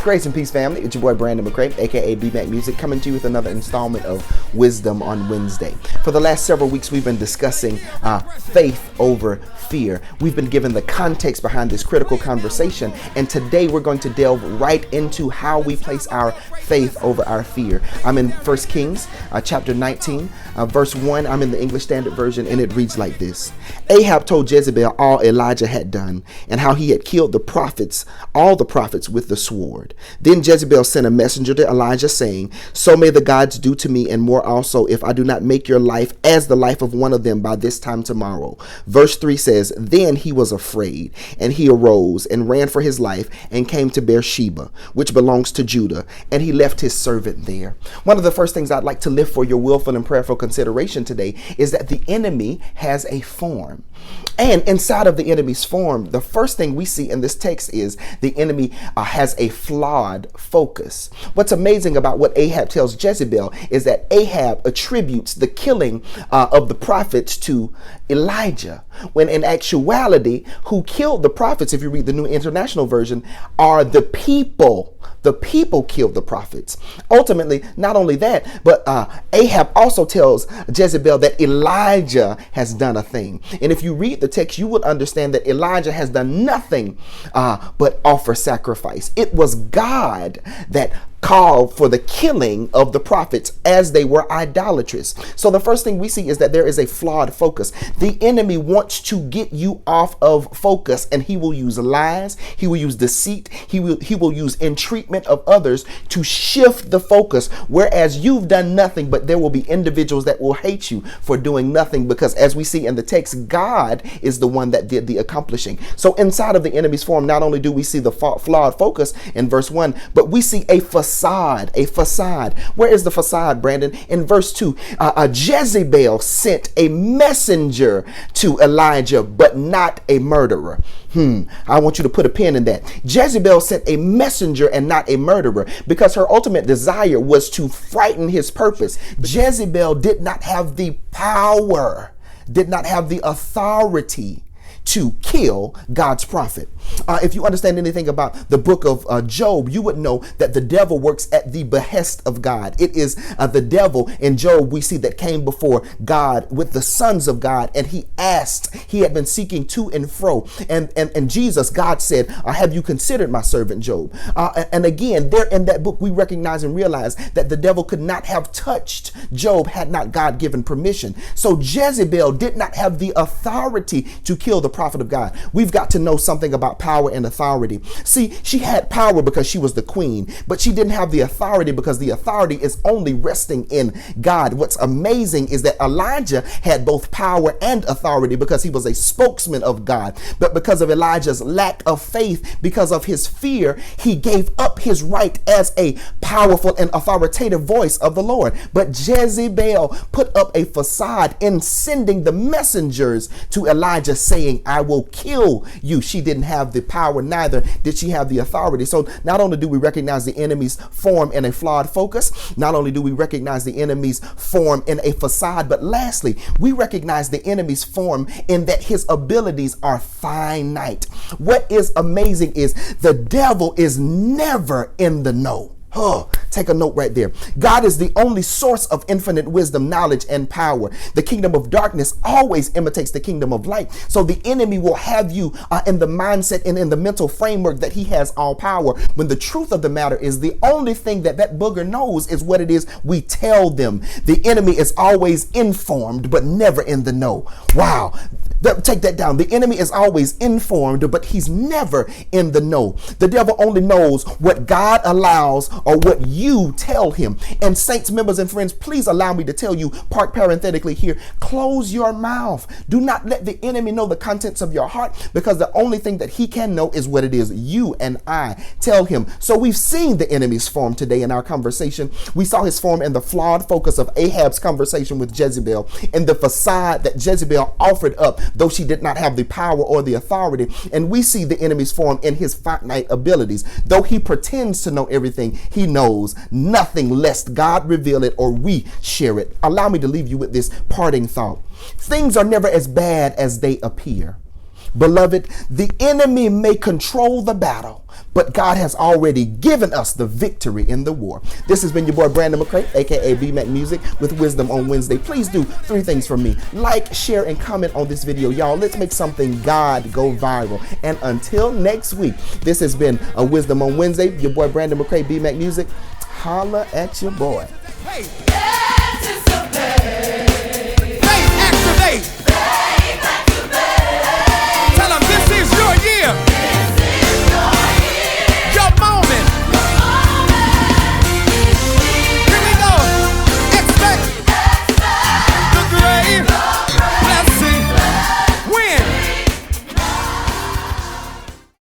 Grace and peace, family. It's your boy Brandon McCrae, aka Bmac Music, coming to you with another installment of Wisdom on Wednesday. For the last several weeks, we've been discussing faith over fear. We've been given the context behind this critical conversation, and today we're going to delve right into how we place our faith over our fear. I'm in 1 Kings chapter 19, verse 1. I'm in the English Standard Version, and it reads like this. Ahab told Jezebel all Elijah had done and how he had killed the prophets, all the prophets, with the sword. Then Jezebel sent a messenger to Elijah saying, "So may the gods do to me and more also, if I do not make your life as the life of one of them by this time tomorrow." Verse 3 says, "Then he was afraid, and he arose and ran for his life and came to Beersheba, which belongs to Judah, and he left his servant there." One of the first things I'd like to lift for your willful and prayerful consideration today is that the enemy has a form. And inside of the enemy's form, the first thing we see in this text is the enemy has a flawed focus. What's amazing about what Ahab tells Jezebel is that Ahab attributes the killing of the prophets to Elijah, when in actuality, who killed the prophets, if you read the New International Version, are the people. The people killed the prophets. Ultimately, not only that, but Ahab also tells Jezebel that Elijah has done a thing. And if you read the text, you would understand that Elijah has done nothing but offer sacrifice. It was God that called for the killing of the prophets as they were idolatrous. So the first thing we see is that there is a flawed focus. The enemy wants to get you off of focus, and he will use lies, he will use deceit, he will use entreatment of others to shift the focus, whereas you've done nothing, but there will be individuals that will hate you for doing nothing, because as we see in the text, God is the one that did the accomplishing. So inside of the enemy's form, not only do we see the flawed focus in verse 1, but we see a facade. Where is the facade, Brandon? In verse 2, Jezebel sent a messenger to Elijah, but not a murderer. I want you to put a pin in that. Jezebel sent a messenger and not a murderer, because her ultimate desire was to frighten his purpose. Jezebel did not have the power, did not have the authority to kill God's prophet. If you understand anything about the book of Job, you would know that the devil works at the behest of God. It is the devil in Job we see that came before God with the sons of God, and he asked, he had been seeking to and fro. And Jesus, God said, "Have you considered my servant Job?" And again, there in that book, we recognize and realize that the devil could not have touched Job had not God given permission. So Jezebel did not have the authority to kill the prophet of God. We've got to know something about power and authority. See, she had power because she was the queen, but she didn't have the authority because the authority is only resting in God. What's amazing is that Elijah had both power and authority because he was a spokesman of God. But because of Elijah's lack of faith, because of his fear, he gave up his right as a powerful and authoritative voice of the Lord. But Jezebel put up a facade in sending the messengers to Elijah saying, "I will kill you." She didn't have the power, neither did she have the authority. So not only do we recognize the enemy's form in a flawed focus, not only do we recognize the enemy's form in a facade, but lastly, we recognize the enemy's form in that his abilities are finite. What is amazing is the devil is never in the know. Take a note right there. God is the only source of infinite wisdom, knowledge, and power. The kingdom of darkness always imitates the kingdom of light. So the enemy will have you in the mindset and in the mental framework that he has all power, when the truth of the matter is the only thing that booger knows is what it is we tell them. The enemy is always informed, but never in the know. Wow. Take that down. The enemy is always informed, but he's never in the know. The devil only knows what God allows or what you tell him. And saints, members, and friends, please allow me to tell you, part parenthetically here, close your mouth. Do not let the enemy know the contents of your heart, because the only thing that he can know is what it is you and I tell him. So we've seen the enemy's form today in our conversation. We saw his form in the flawed focus of Ahab's conversation with Jezebel, in the facade that Jezebel offered up, though she did not have the power or the authority. And we see the enemy's form in his finite abilities. Though he pretends to know everything, he knows nothing lest God reveal it or we share it. Allow me to leave you with this parting thought. Things are never as bad as they appear. Beloved, the enemy may control the battle, but God has already given us the victory in the war. This has been your boy Brandon McCrae, aka Bmac Music, with Wisdom on Wednesday. Please do 3 things for me: like, share, and comment on this video. Y'all, let's make something God go viral. And until next week, this has been a Wisdom on Wednesday. Your boy Brandon McCrae, Bmac Music. Holla at your boy. Hey.